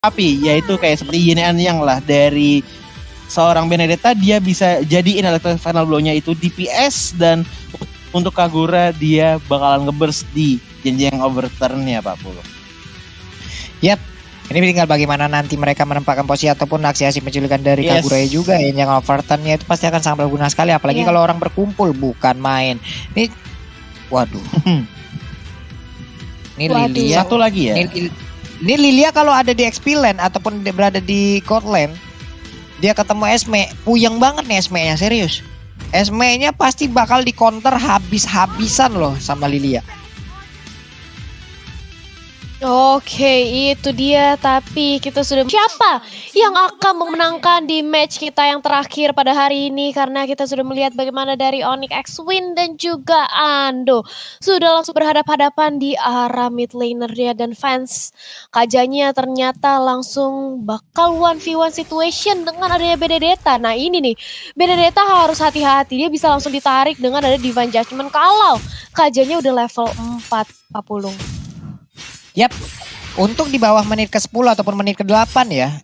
api, yaitu kayak seperti yin and yang lah dari seorang Benedetta. Dia bisa jadiin electric final blow-nya itu DPS, dan untuk Kagura dia bakalan ngeburst di jenjang overturn-nya Pak Pulu. Yap. Ini tinggal bagaimana nanti mereka menempatkan posisi ataupun aksi-aksi penculikan dari Kagura juga. Yang overturn-nya itu pasti akan sangat berguna sekali, apalagi kalau orang berkumpul bukan main. Ini waduh. Ini Lilia satu lagi ya. Ini Lilia kalau ada di XP Land ataupun berada di Cold Land, dia ketemu Esme, puyeng banget nih Esme-nya, serius. Esme-nya pasti bakal di counter habis-habisan loh sama Lilia. Oke, itu dia. Tapi kita sudah siapa yang akan memenangkan di match kita yang terakhir pada hari ini, karena kita sudah melihat bagaimana dari Onyx X-Win dan juga Ando sudah langsung berhadap-hadapan di arah mid laner-nya, dan fans Kajanya ternyata langsung bakal 1v1 situation dengan adanya Benedetta. Nah ini nih, Benedetta harus hati-hati, dia bisa langsung ditarik dengan ada Divine Judgment kalau Kajanya udah level 4 Pak Pulung. Yap, untuk di bawah menit ke-10 ataupun menit ke-8 ya,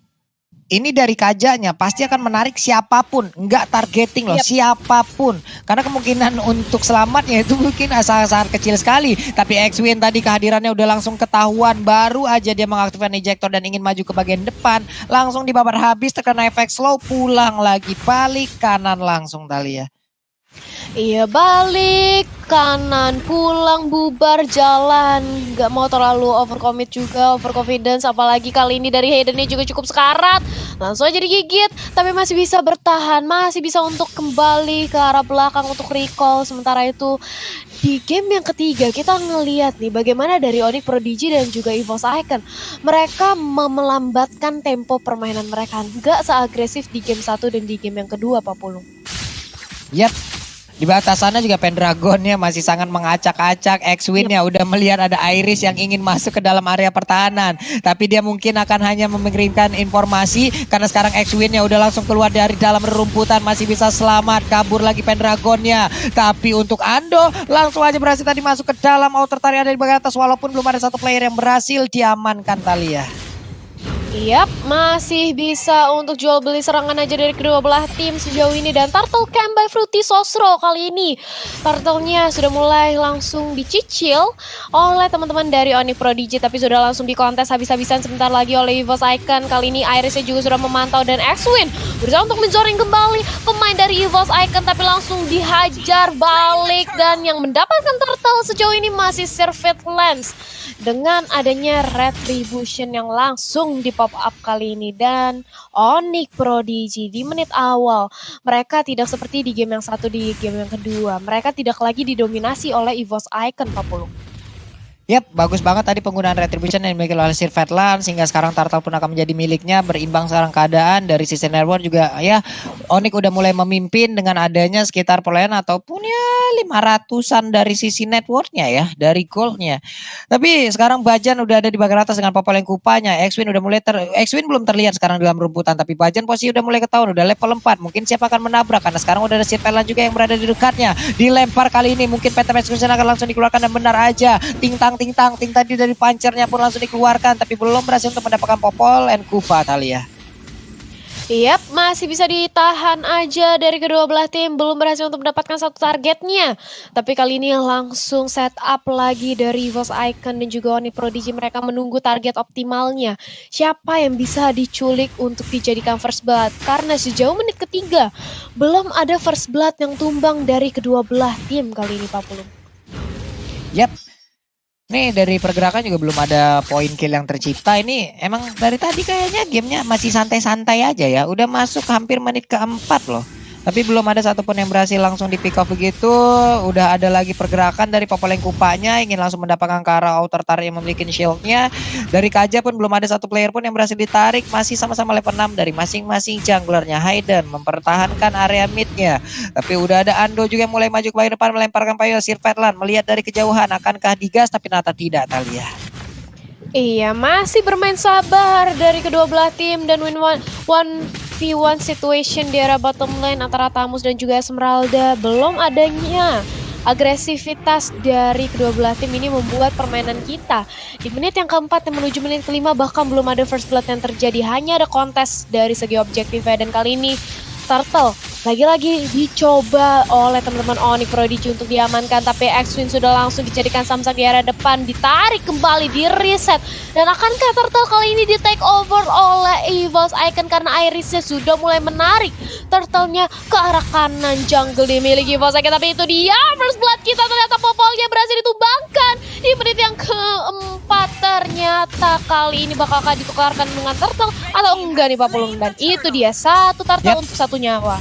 ini dari Kajanya pasti akan menarik siapapun, nggak targeting loh, siapapun. Karena kemungkinan untuk selamatnya itu mungkin sangat kecil sekali. Tapi X-Win tadi kehadirannya udah langsung ketahuan, baru aja dia mengaktifkan ejector dan ingin maju ke bagian depan. Langsung dibabar habis, terkena efek slow, pulang lagi, balik kanan langsung Thalia. Iya, balik kanan, pulang, bubar, jalan. Gak mau terlalu overcommit juga, overconfidence. Apalagi kali ini dari Haydennya juga cukup sekarat. Langsung aja digigit, tapi masih bisa bertahan. Masih bisa untuk kembali ke arah belakang untuk recall. Sementara itu di game yang ketiga kita ngelihat nih bagaimana dari Onyx Prodigy dan juga EVOS Icon. Mereka melambatkan tempo permainan mereka. Gak seagresif di game 1 dan di game yang kedua Pak Pulung. Yap. Di batasannya juga Pendragonnya masih sangat mengacak-acak. X-Win-nya udah melihat ada Iris yang ingin masuk ke dalam area pertahanan. Tapi dia mungkin akan hanya mengirimkan informasi. Karena sekarang X-Win-nya udah langsung keluar dari dalam rerumputan. Masih bisa selamat. Kabur lagi Pendragonnya. Tapi untuk Ando langsung aja berhasil tadi masuk ke dalam outer tari ada di bagian atas. Walaupun belum ada satu player yang berhasil diamankan Thalia. Yap, masih bisa untuk jual beli serangan aja dari kedua belah tim sejauh ini. Dan Turtle Camp by Fruity Sosro kali ini, turtle-nya sudah mulai langsung dicicil oleh teman-teman dari Onyx Prodigy. Tapi sudah langsung dikontes habis-habisan sebentar lagi oleh EVOS Icon. Kali ini Irisnya juga sudah memantau dan X-Win berusaha untuk menzoring kembali pemain dari EVOS Icon. Tapi langsung dihajar balik, dan yang mendapatkan turtle sejauh ini masih Servet Lens. Dengan adanya Retribution yang langsung di pop up kali ini, dan Onyx Prodigy di menit awal mereka tidak seperti di game yang satu, di game yang kedua mereka tidak lagi didominasi oleh EVOS Icon Pak Pulung. Yap, bagus banget tadi penggunaan Retribution yang dimiliki oleh Servet Lens, sehingga sekarang Turtle pun akan menjadi miliknya. Berimbang sekarang keadaan dari sisi network juga ya. Onyx udah mulai memimpin dengan adanya sekitar polen ataupun ya 500-an dari sisi networknya ya, dari goldnya. Tapi sekarang Bajan udah ada di bagian atas dengan Popol yang kupanya. X-Win udah mulai X-Win belum terlihat sekarang dalam rumputan, tapi Bajan posisi udah mulai ketahuan, udah level 4. Mungkin siapa akan menabrak karena sekarang udah ada Servet Lens juga yang berada di dekatnya. Dilempar kali ini mungkin Phantom Execution akan langsung dikeluarkan, dan benar aja ting tadi dari pancernya pun langsung dikeluarkan, tapi belum berhasil untuk mendapatkan Popol and Kupa Thalia. Yap, masih bisa ditahan aja dari kedua belah tim, belum berhasil untuk mendapatkan satu targetnya. Tapi kali ini langsung set up lagi dari EVOS Icon dan juga Onyx Prodigy. Mereka menunggu target optimalnya. Siapa yang bisa diculik untuk dijadikan first blood? Karena sejauh menit ketiga belum ada first blood yang tumbang dari kedua belah tim kali ini Pak Pulung. Yap. Nih dari pergerakan juga belum ada poin kill yang tercipta. Ini emang dari tadi kayaknya gamenya masih santai-santai aja ya. Udah masuk hampir menit keempat loh. Tapi belum ada satupun yang berhasil langsung di pick off begitu. Udah ada lagi pergerakan dari Popoleng Kupanya. Ingin langsung mendapatkan ke arah outer tar yang memiliki shieldnya. Dari Kaja pun belum ada satu player pun yang berhasil ditarik. Masih sama-sama level 6 dari masing-masing junglernya. Hayden mempertahankan area midnya. Tapi udah ada Ando juga yang mulai maju ke bagian depan. Melemparkan payo Servet Lens. Melihat dari kejauhan akankah digas, tapi ternyata tidak Thalia. Iya, masih bermain sabar dari kedua belah tim dan win 1v1 situation di area bottom lane antara Tamus dan juga Esmeralda. Belum adanya Agresivitas dari kedua belah tim ini membuat permainan kita di menit yang keempat dan menuju menit kelima bahkan belum ada first blood yang terjadi. Hanya ada kontes dari segi objektifnya dan kali ini Turtle lagi-lagi dicoba oleh teman-teman Onyx Prodigy untuk diamankan, tapi X-Wing sudah langsung dijadikan samsak di area depan, ditarik kembali, di reset. Dan akankah Turtle kali ini di take over oleh Evil's Icon karena Irisnya sudah mulai menarik Turtle-nya ke arah kanan jungle dimiliki Evil's Icon, tapi itu dia first blood kita, ternyata Popolnya berhasil ditumbangkan di menit yang keempat. Ternyata kali ini bakalan ditukarkan dengan Turtle atau enggak nih Pak Pulung, dan itu dia satu Turtle untuk satu nyawa.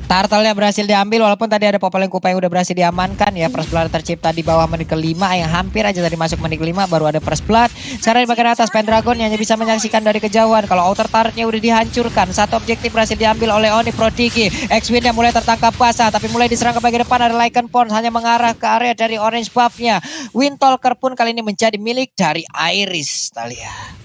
Turtle-nya berhasil diambil walaupun tadi ada Popoleng Kupa yang udah berhasil diamankan ya. First blood tercipta di bawah menit kelima yang hampir aja tadi masuk menit kelima baru ada first blood. Sekarang di bagian atas Pendragon yang hanya bisa menyaksikan dari kejauhan kalau outer turret-nya udah dihancurkan. Satu objektif berhasil diambil oleh Onyx Prodigy. X-Wing yang mulai tertangkap basah tapi mulai diserang ke bagian depan. Ada Lycan Pons hanya mengarah ke area dari orange buff-nya. Windtalker pun kali ini menjadi milik dari Iris, Talia.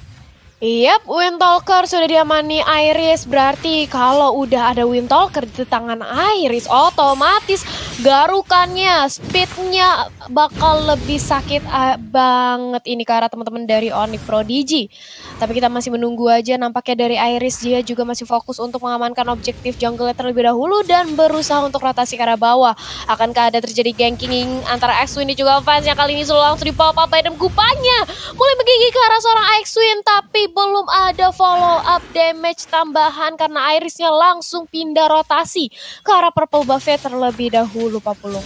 Yap, Windtalker sudah diamani Iris. Berarti kalau udah ada Windtalker di tangan Iris, otomatis garukannya, speednya bakal lebih sakit banget ini ke arah teman-teman dari Onyx Prodigy. Tapi kita masih menunggu aja, nampaknya dari Iris dia juga masih fokus untuk mengamankan objektif jungle terlebih dahulu dan berusaha untuk rotasi ke arah bawah. Akankah ada terjadi ganking antara X-Wing dan juga fans yang kali ini sudah langsung di-pop up item kupanya. Mulai menggigit ke arah seorang X-Wing tapi belum ada follow up damage tambahan karena Irisnya langsung pindah rotasi ke arah purple buff-nya terlebih dahulu, Pak Pulung.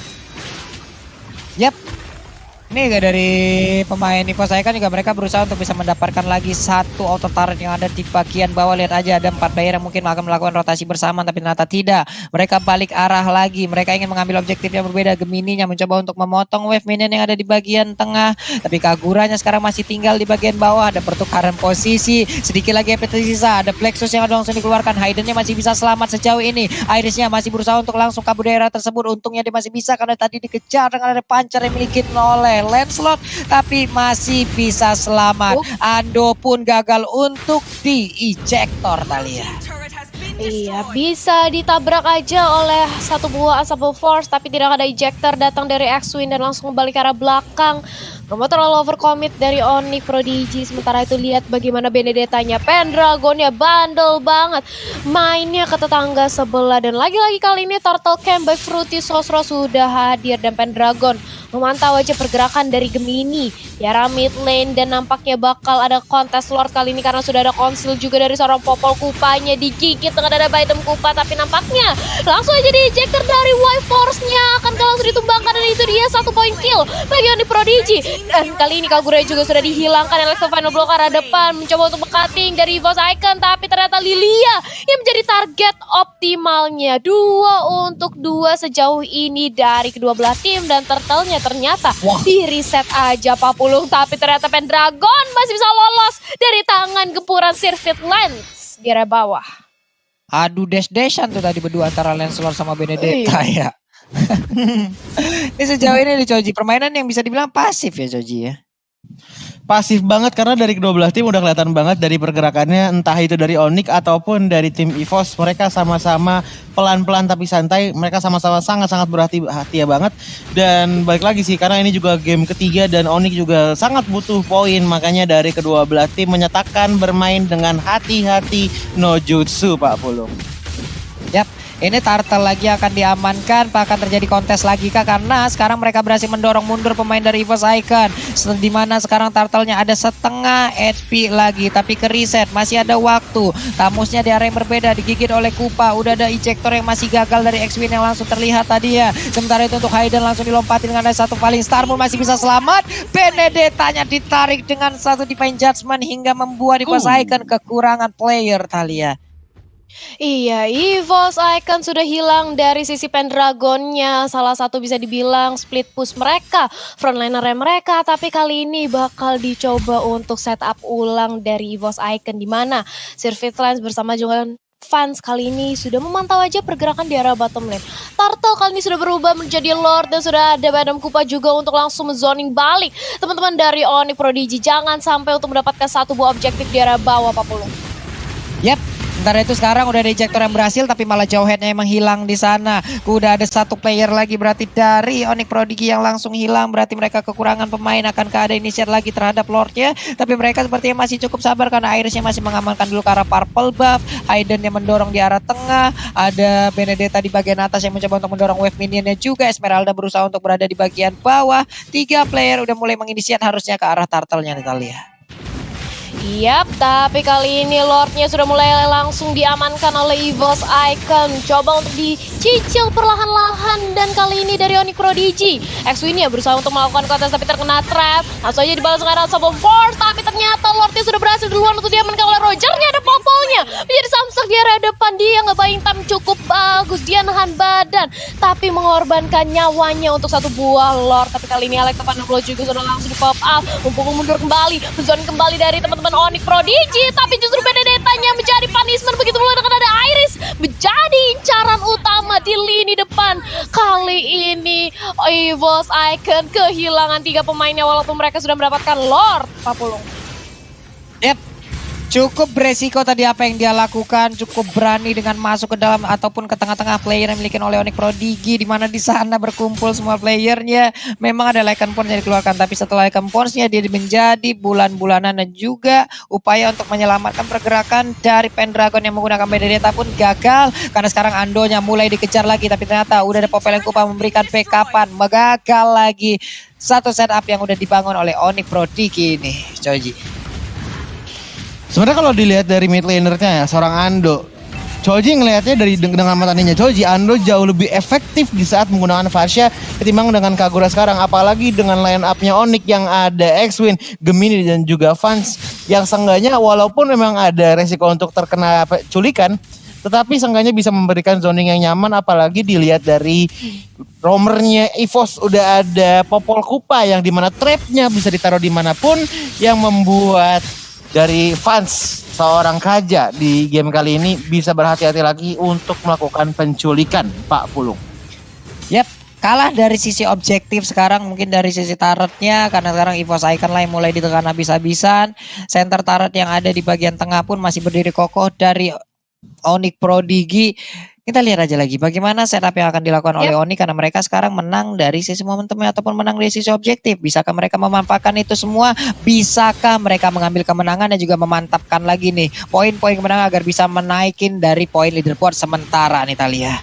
Yap. Ini dari pemain EVOS Icon juga mereka berusaha untuk bisa mendapatkan lagi satu auto turret yang ada di bagian bawah. Lihat aja ada 4 player yang mungkin akan melakukan rotasi bersama tapi ternyata tidak. Mereka balik arah lagi. Mereka ingin mengambil objektif yang berbeda. Gemininya mencoba untuk memotong wave minion yang ada di bagian tengah. Tapi Kaguranya sekarang masih tinggal di bagian bawah. Ada pertukaran posisi. Sedikit lagi yang tersisa. Ada Plexus yang langsung dikeluarkan. Haydennya masih bisa selamat sejauh ini. Irisnya masih berusaha untuk langsung kabur daerah tersebut. Untungnya dia masih bisa karena tadi dikejar dengan ada pancar yang dimiliki oleh Lancelot, tapi masih bisa selamat. Ando pun gagal untuk di-ejector, Talia. Iya, bisa ditabrak aja oleh satu buah Unstoppable Force, tapi tidak ada ejector datang dari X-Wing dan langsung kembali ke arah belakang. Nomor terlalu overcommit dari Onyx Prodigy. Sementara itu lihat bagaimana Benedettanya, Pendragonnya bandel banget. Mainnya ke tetangga sebelah. Dan lagi-lagi kali ini Turtle Camp by Fruity Sosro sudah hadir. Dan Pendragon memantau aja pergerakan dari Gemini di arah mid lane. Dan nampaknya bakal ada kontes Lord kali ini karena sudah ada konsil juga dari seorang Popol Kupanya. Digigit dengan ada Biden Kupa, tapi nampaknya langsung aja di ejector dari Y Force-nya. Akan langsung ditumbangkan dan itu dia 1 point kill bagi Onyx Prodigy. Dan kali ini Kagura juga sudah dihilangkan. Electro Final Blow ke arah depan mencoba untuk cutting dari EVOS Icon, tapi ternyata Lilia yang menjadi target optimalnya. 2 untuk 2 sejauh ini dari kedua belah tim. Dan Turtle-nya ternyata di reset aja Pak Pulung, tapi ternyata Pendragon masih bisa lolos dari tangan gempuran Sirfit Lens di area bawah. Aduh dash-dashan tuh tadi berdua antara Lancelot sama Benedetta ya. Ini sejauh ini nih Choji, permainan yang bisa dibilang pasif ya Choji ya. Pasif banget karena dari kedua belah tim udah kelihatan banget dari pergerakannya, entah itu dari Onyx ataupun dari tim EVOS. Mereka sama-sama pelan-pelan tapi santai, mereka sama-sama sangat-sangat berhati-hati banget. Dan balik lagi sih karena ini juga game ketiga dan Onyx juga sangat butuh poin, makanya dari kedua belah tim menyatakan bermain dengan hati-hati no jutsu Pak Pulung. Yap. Ini Turtle lagi akan diamankan, akan terjadi kontes lagi kah? Karena sekarang mereka berhasil mendorong mundur pemain dari EVOS Icon. Dimana sekarang Turtle-nya ada setengah HP lagi, tapi ke reset, masih ada waktu. Tamusnya di area yang berbeda, digigit oleh Kupa. Udah ada ejector yang masih gagal dari X-Wing yang langsung terlihat tadi ya. Sementara itu untuk Hayden langsung dilompatin dengan ada satu Falling Star pun masih bisa selamat. Benedettanya ditarik dengan satu Divine Judgment hingga membuat EVOS Icon kekurangan player, Talia. Iya, EVOS Icon sudah hilang dari sisi Pendragonnya. Salah satu bisa dibilang split push mereka, frontliner mereka. Tapi kali ini bakal dicoba untuk setup ulang dari EVOS Icon. Dimana Sirfit Lens bersama juga fans kali ini sudah memantau aja pergerakan di arah bottom lane. Turtle kali ini sudah berubah menjadi Lord dan sudah ada Madam Kupa juga untuk langsung zoning balik. Teman-teman dari Onyx Prodigy jangan sampai untuk mendapatkan satu buah objektif di arah bawah Pak Pulung. Yap. Sementara itu sekarang udah ada ejector yang berhasil tapi malah Jawheadnya emang hilang di sana. Udah ada satu player lagi berarti dari Onyx Prodigy yang langsung hilang. Berarti mereka kekurangan pemain. Akankah ada initiate lagi terhadap Lordnya? Tapi mereka sepertinya masih cukup sabar karena Irisnya masih mengamankan dulu ke arah purple buff. Hayden yang mendorong di arah tengah. Ada Benedetta di bagian atas yang mencoba untuk mendorong wave minionnya juga. Esmeralda berusaha untuk berada di bagian bawah. 3 player udah mulai menginisiat harusnya ke arah turtle-nya Natalia. Yap, tapi kali ini Lordnya sudah mulai langsung diamankan oleh Evil's Icon. Coba untuk dicicil perlahan-lahan dan kali ini dari Onyx Prodigy. X-Win ya berusaha untuk melakukan kontes tapi terkena trap. Langsung aja dibalas sekarang sama Force, tapi ternyata Lordnya sudah berhasil duluan untuk diamankan oleh Rogernya. Ada popolnya menjadi samsak di area depan. Dia ngebaying time cukup bagus, dia nahan badan tapi mengorbankan nyawanya untuk satu buah Lord. Tapi kali ini Alex Tapanoglu juga sudah langsung di pop up, mumpung mundur kembali, zone kembali dari teman-teman Onyx Prodigy, tapi justru Benedettanya menjadi punishment begitu mulai dengan ada Iris menjadi incaran utama di lini depan. Kali ini Evil's Icon kehilangan 3 pemainnya walaupun mereka sudah mendapatkan Lord. Papulung. Yep. Cukup beresiko tadi apa yang dia lakukan, cukup berani dengan masuk ke dalam ataupun ke tengah-tengah player yang dimiliki oleh Onyx Prodigy, di mana di sana berkumpul semua playernya. Memang ada Lycan Pons yang dikeluarkan, tapi setelah Lycan Ponsnya dia menjadi bulan-bulanan dan juga upaya untuk menyelamatkan pergerakan dari Pendragon yang menggunakan Benedetta pun gagal karena sekarang Andonya mulai dikejar lagi, tapi ternyata udah ada Popel yang Kupa memberikan backupan, gagal lagi. Satu setup yang udah dibangun oleh Onyx Prodigy ini, Choji. Sebenarnya kalau dilihat dari mid lanernya ya, seorang Ando, Choji ngelihatnya dari dengan mata tandingnya Choji, Ando jauh lebih efektif di saat menggunakan Fasya ketimbang dengan Kagura sekarang. Apalagi dengan line up-nya Onyx yang ada X-Win, Gemini dan juga Vans yang seenggaknya walaupun memang ada resiko untuk terkena culikan, tetapi seenggaknya bisa memberikan zoning yang nyaman. Apalagi dilihat dari roamernya EVOS udah ada Popol Kupa yang dimana trapnya bisa ditaruh dimanapun, yang membuat dari fans seorang Kaja di game kali ini bisa berhati-hati lagi untuk melakukan penculikan, Pak Pulung. Yap, kalah dari sisi objektif sekarang, mungkin dari sisi turretnya karena sekarang EVOS Icon lah yang mulai ditekan habis-habisan. Center turret yang ada di bagian tengah pun masih berdiri kokoh dari Onyx Prodigy. Kita lihat aja lagi bagaimana setup yang akan dilakukan oleh Onyx karena mereka sekarang menang dari sisi momentumnya ataupun menang dari sisi objektif. Bisakah mereka memanfaatkan itu semua? Bisakah mereka mengambil kemenangan dan juga memantapkan lagi nih poin-poin kemenangan agar bisa menaikin dari poin leaderboard sementara nih Talia?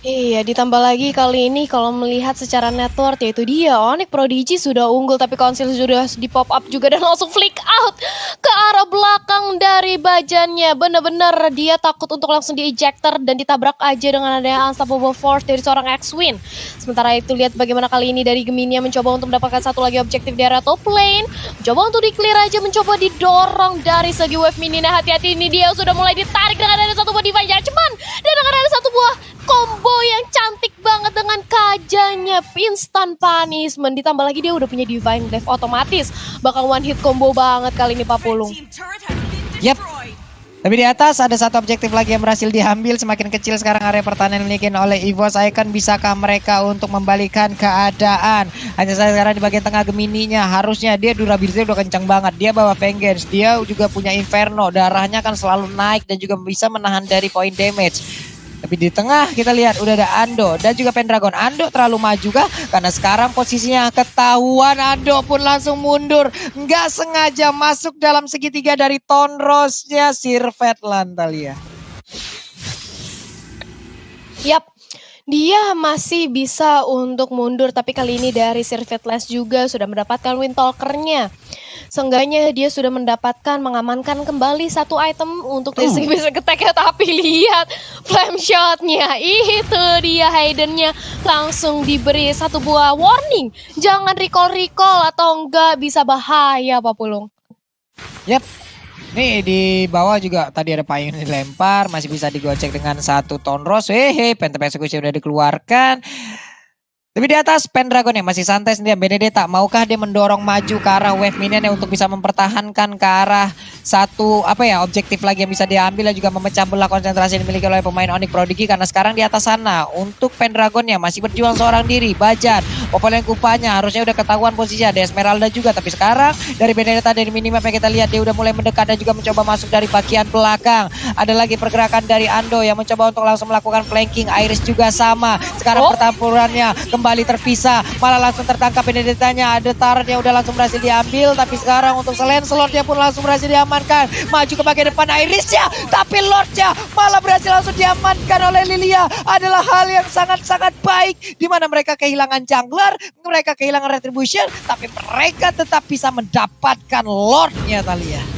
Iya, ditambah lagi kali ini kalau melihat secara network yaitu dia Onyx Prodigy sudah unggul tapi Konsil sudah di pop up juga dan langsung flick out ke arah belakang dari bajannya. Bener-bener dia takut untuk langsung di ejector dan ditabrak aja dengan adanya unstoppable force dari seorang X-Win. Sementara itu lihat bagaimana kali ini dari Gemini mencoba untuk mendapatkan satu lagi objektif di area top lane. Mencoba untuk di clear aja, mencoba didorong dari segi wave mini. Nah hati-hati ini dia sudah mulai ditarik dengan ada satu buah divine judgment dan dengan ada satu buah combo yang cantik banget dengan Kajanya, instant punishment. Ditambah lagi dia udah punya divine death otomatis, bakal one hit combo banget kali ini Pak Pulung. Yep. Tapi di atas ada satu objektif lagi yang berhasil diambil. Semakin kecil sekarang area pertahanan yang dimiliki oleh EVOS Icon. Bisakah mereka untuk membalikan keadaan? Hanya saja sekarang di bagian tengah Gemininya, harusnya dia durability udah kencang banget. Dia bawa Vengeance, dia juga punya Inferno, darahnya kan selalu naik dan juga bisa menahan dari point damage. Tapi di tengah kita lihat udah ada Ando dan juga Pendragon. Ando terlalu maju kah? Karena sekarang posisinya ketahuan. Ando pun langsung mundur. Nggak sengaja masuk dalam segitiga dari Tonrosnya Sirvetland, Talia. Yap, dia masih bisa untuk mundur. Tapi kali ini dari Sirvetland juga sudah mendapatkan Windtalker-nya. Seenggaknya dia sudah mendapatkan mengamankan kembali satu item untuk dari segi bisa keteknya. Tapi lihat flame shotnya, itu dia Haydennya langsung diberi satu buah warning. Jangan recall atau enggak bisa bahaya Pak Pulung. Yap. Nih di bawah juga tadi ada payung dilempar, masih bisa digocek dengan satu Tonros. Phantom Execution udah dikeluarkan. Tapi di atas Pendragon yang masih santai sendiri. Benedetta maukah dia mendorong maju ke arah wave minion untuk bisa mempertahankan ke arah satu objektif lagi yang bisa diambil dan juga memecah belah konsentrasi yang dimiliki oleh pemain Onyx Prodigy, karena sekarang di atas sana untuk Pendragonnya masih berjuang seorang diri. Bajan, Popolen Kupanya harusnya udah ketahuan posisinya, ada Esmeralda juga, tapi sekarang dari Benedetta dari minimap yang kita lihat dia udah mulai mendekat dan juga mencoba masuk dari bagian belakang. Ada lagi pergerakan dari Ando yang mencoba untuk langsung melakukan flanking. Iris juga sama. Sekarang pertempurannya kembali terpisah, malah langsung tertangkap Benedettanya. Ada turret yang udah langsung berhasil diambil, tapi sekarang untuk Lancelotnya pun langsung berhasil diamankan. Maju ke bagian depan Irisnya, tapi Lordnya malah berhasil langsung diamankan oleh Lilia. Adalah hal yang sangat-sangat baik, di mana mereka kehilangan jungler, mereka kehilangan retribution, tapi mereka tetap bisa mendapatkan Lordnya, Thalia.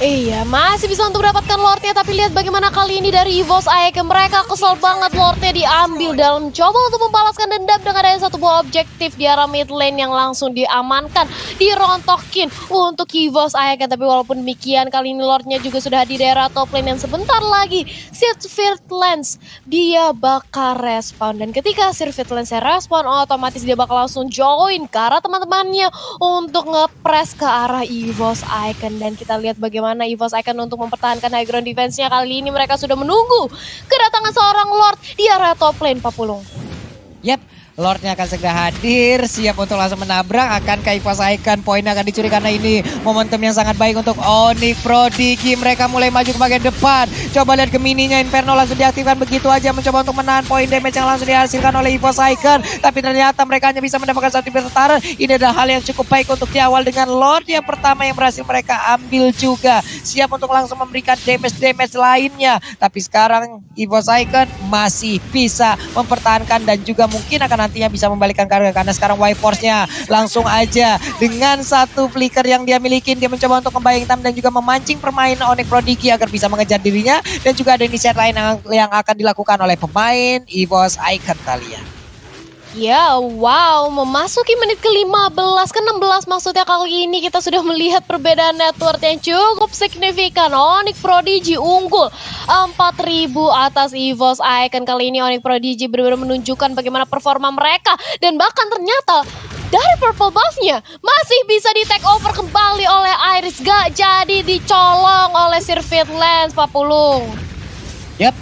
Iya, masih bisa untuk mendapatkan Lordnya, tapi lihat bagaimana kali ini dari EVOS Icon. Mereka kesel banget Lordnya diambil dalam coba untuk membalaskan dendam dengan adanya satu buah objektif di arah mid lane yang langsung diamankan, dirontokin untuk EVOS Icon. Tapi walaupun demikian, kali ini Lordnya juga sudah di daerah top lane, dan sebentar lagi Sirfit Lance dia bakal respawn. Dan ketika Sirfit Lance respawn, otomatis dia bakal langsung join ke arah teman-temannya untuk ngepres ke arah EVOS Icon. Dan kita lihat bagaimana EVOS Icon untuk mempertahankan high ground defense-nya. Kali ini mereka sudah menunggu kedatangan seorang Lord di area top lane, Pak Pulung. Yap, Lordnya akan segera hadir, siap untuk langsung menabrak. Akankah EVOS Icon poinnya akan dicuri, karena ini momentum yang sangat baik untuk Onyx Prodigy. Mereka mulai maju ke bagian depan. Coba lihat ke mininya, Inferno langsung diaktifkan begitu aja, mencoba untuk menahan poin damage yang langsung dihasilkan oleh EVOS Icon. Tapi ternyata mereka hanya bisa mendapatkan satu bertaran. Ini adalah hal yang cukup baik untuk di awal dengan Lord yang pertama yang berhasil mereka ambil juga. Siap untuk langsung memberikan damage lainnya. Tapi sekarang EVOS Icon masih bisa mempertahankan dan juga mungkin akan nantinya bisa membalikkan karga, karena sekarang White Force-nya langsung aja dengan satu flicker yang dia miliki, dia mencoba untuk membayang hitam dan juga memancing permain Onyx Prodigy agar bisa mengejar dirinya, dan juga ada inisiatif lain yang akan dilakukan oleh pemain EVOS Icon, Thalia. Ya, wow, memasuki menit ke-15, ke-16 maksudnya. Kali ini kita sudah melihat perbedaan network yang cukup signifikan. Onyx Prodigy unggul 4.000 atas EVOS Icon. Kali ini Onyx Prodigy benar-benar menunjukkan bagaimana performa mereka, dan bahkan ternyata dari purple buff-nya masih bisa di take over kembali oleh Iris. Gak jadi dicolong oleh Sirfit Lance, Pak Pulung. Yap.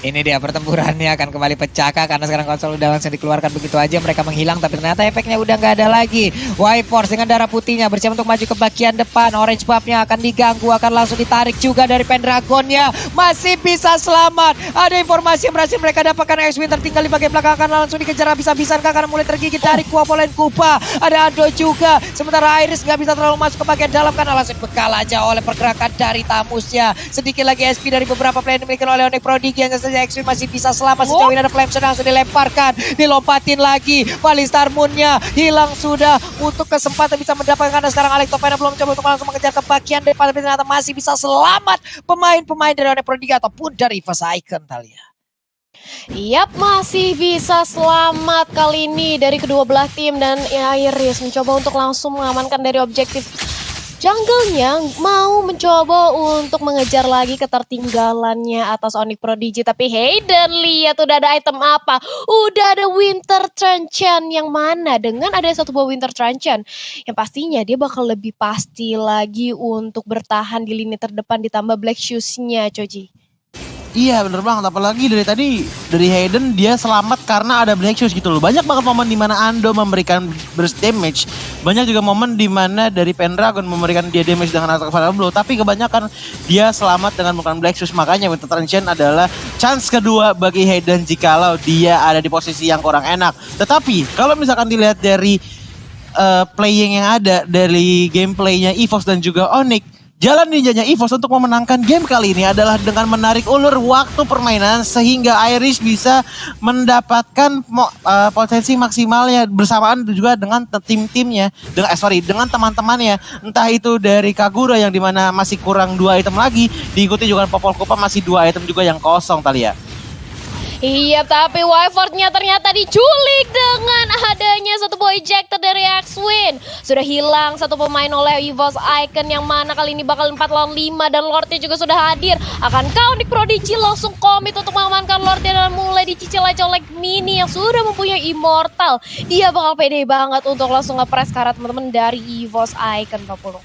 Ini dia pertempurannya akan kembali pecahkah, karena sekarang konsol udah langsung dikeluarkan begitu aja. Mereka menghilang, tapi ternyata efeknya udah nggak ada lagi. White Force dengan darah putihnya bersiap untuk maju ke bagian depan. Orange buff-nya akan diganggu, akan langsung ditarik juga dari Pendragonnya. Masih bisa selamat. Ada informasi yang berhasil mereka dapatkan. X-Wing tertinggal di bagian belakang, akan langsung dikejar habis-habisan karena mulai tergigit dari Popolen Kupa. Ada Ando juga. Sementara Iris nggak bisa terlalu masuk ke bagian dalam karena langsung bekal aja oleh pergerakan dari Tamusnya. Sedikit lagi SP dari beberapa player dimiliki oleh Onyx Prodigy. X-Wing masih bisa selamat. Sejauh ini ada Flameshot langsung dilemparkan, dilompatin lagi. Valistar Moon-nya hilang sudah untuk kesempatan bisa mendapatkan, karena sekarang Alex Topena belum coba untuk langsung mengejar ke bagian depan, tapi ternyata masih bisa selamat pemain-pemain dari Onyx Prodigy ataupun dari EVOS Icon, Thalia. Yap, masih bisa selamat kali ini dari kedua belah tim, dan Iris mencoba untuk langsung mengamankan dari objektif jungle-nya, mau mencoba untuk mengejar lagi ketertinggalannya atas Onyx Prodigy. Tapi Hayden, lihat udah ada item apa? Udah ada Winter Truncheon, yang mana dengan ada satu buah Winter Truncheon yang pastinya dia bakal lebih pasti lagi untuk bertahan di lini terdepan, ditambah Black Shoes-nya, Coji. Iya bener banget, apalagi dari tadi dari Hayden dia selamat karena ada Black Shoes gitu loh. Banyak banget momen dimana Ando memberikan burst damage, banyak juga momen dimana dari Pendragon memberikan dia damage dengan attack final blow, tapi kebanyakan dia selamat dengan menggunakan Black Shoes. Makanya Winter Truncheon adalah chance kedua bagi Hayden jikalau dia ada di posisi yang kurang enak. Tetapi kalau misalkan dilihat dari playing yang ada, dari gameplaynya EVOS dan juga Onyx, jalan ninjanya EVOS untuk memenangkan game kali ini adalah dengan menarik ulur waktu permainan sehingga Iris bisa mendapatkan potensi maksimalnya bersamaan juga dengan tim-timnya, dengan teman-temannya. Entah itu dari Kagura yang dimana masih kurang 2 item lagi, diikuti juga Popol Kupa masih 2 item juga yang kosong, Thalia. Iya, tapi Wyvern-nya ternyata diculik dengan adanya satu buah ejector dari X-Win. Sudah hilang satu pemain oleh EVOS Icon yang mana kali ini bakal 4 lawan 5 dan Lordnya juga sudah hadir. Akankah Onyx Prodigy langsung komit untuk mengamankan Lordnya dan mulai dicicil aja oleh Mini yang sudah mempunyai Immortal. Dia bakal pede banget untuk langsung nge-press ke arah teman-teman dari EVOS Icon, Pak Pulung.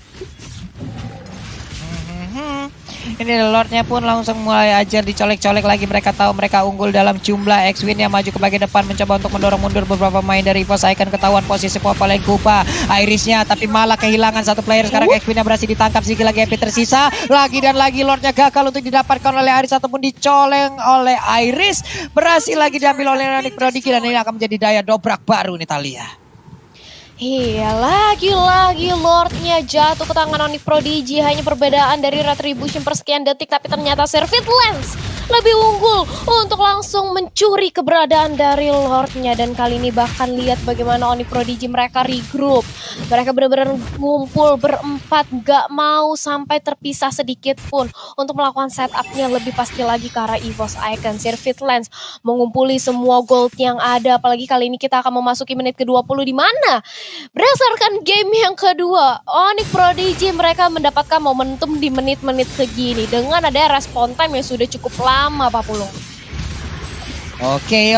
Ini Lordnya pun langsung mulai aja dicolek-colek lagi. Mereka tahu mereka unggul dalam jumlah. X-Win yang maju ke bagian depan mencoba untuk mendorong mundur beberapa pemain dari EVOS Icon. Ketahuan posisi Popoleng Kupa Irisnya, tapi malah kehilangan satu player. Sekarang X-Win yang berhasil ditangkap. Sedikit lagi MP tersisa. Lagi dan lagi Lordnya gagal untuk didapatkan oleh Iris ataupun dicoleng oleh Iris. Berhasil lagi diambil oleh Onyx Prodigy dan ini akan menjadi daya dobrak baru nih Thalia. Iya, lagi-lagi Lordnya jatuh ke tangan Onyx Prodigy. Hanya perbedaan dari Retribution per sekian detik, tapi ternyata Servit Lens lebih unggul untuk langsung mencuri keberadaan dari Lordnya. Dan kali ini bahkan lihat bagaimana Onyx Prodigy mereka regroup. Mereka benar-benar ngumpul berempat, gak mau sampai terpisah sedikit pun untuk melakukan setupnya lebih pasti lagi ke arah EVOS Icon. Servit Lens mengumpuli semua gold yang ada, apalagi kali ini kita akan memasuki menit ke-20 di mana berdasarkan game yang kedua, Onyx Prodigy mereka mendapatkan momentum di menit-menit segini dengan ada respon time yang sudah cukup lama, Pak Pulung. Oke.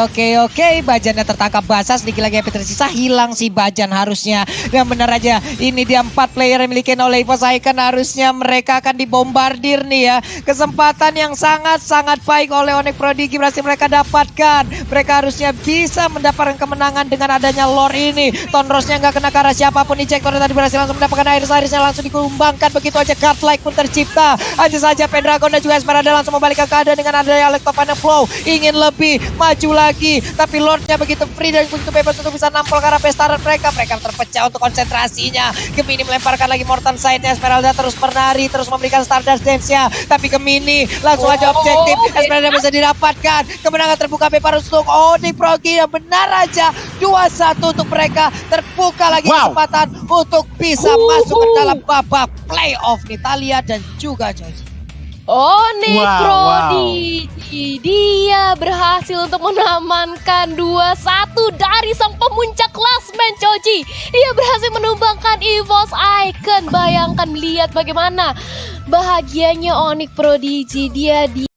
Bajannya tertangkap basah. Sedikit lagi yang tersisa. Hilang si Bajan harusnya. Dan benar aja. Ini dia 4 player yang dimiliki oleh EVOS Icon. Harusnya mereka akan dibombardir nih ya. Kesempatan yang sangat-sangat baik oleh Onyx Prodigy berhasil mereka dapatkan. Mereka harusnya bisa mendapatkan kemenangan dengan adanya lore ini. Tonrosnya nggak kena ke arah siapapun. Ejector tadi berhasil langsung mendapatkan Irisnya langsung dikumbangkan. Begitu aja godlike pun tercipta. Aja saja Pendragon dan juga Esmeralda langsung membalikkan keadaan dengan adanya Electofan Flow. Ingin lebih maju lagi, tapi Lordnya begitu free dan begitu bebas untuk bisa nampol ke arah pestaran mereka terpecah untuk konsentrasinya. Gemini melemparkan lagi Mortal Side-nya. Esmeralda terus menari, terus memberikan Stardust Dance-nya, tapi Gemini langsung aja objektif. Esmeralda bisa didapatkan, kemenangan terbuka bebas untuk Onyx Prodigy yang benar aja 2-1 untuk mereka. Terbuka lagi kesempatan untuk bisa masuk ke dalam babak playoff nih Thalia dan juga Joji. Onyx Prodigy dia berhasil untuk mengamankan 2-1 dari sang pemuncak klasmen Joji. Dia berhasil menumbangkan EVOS Icon. Bayangkan lihat bagaimana bahagianya Onyx Prodigy. Dia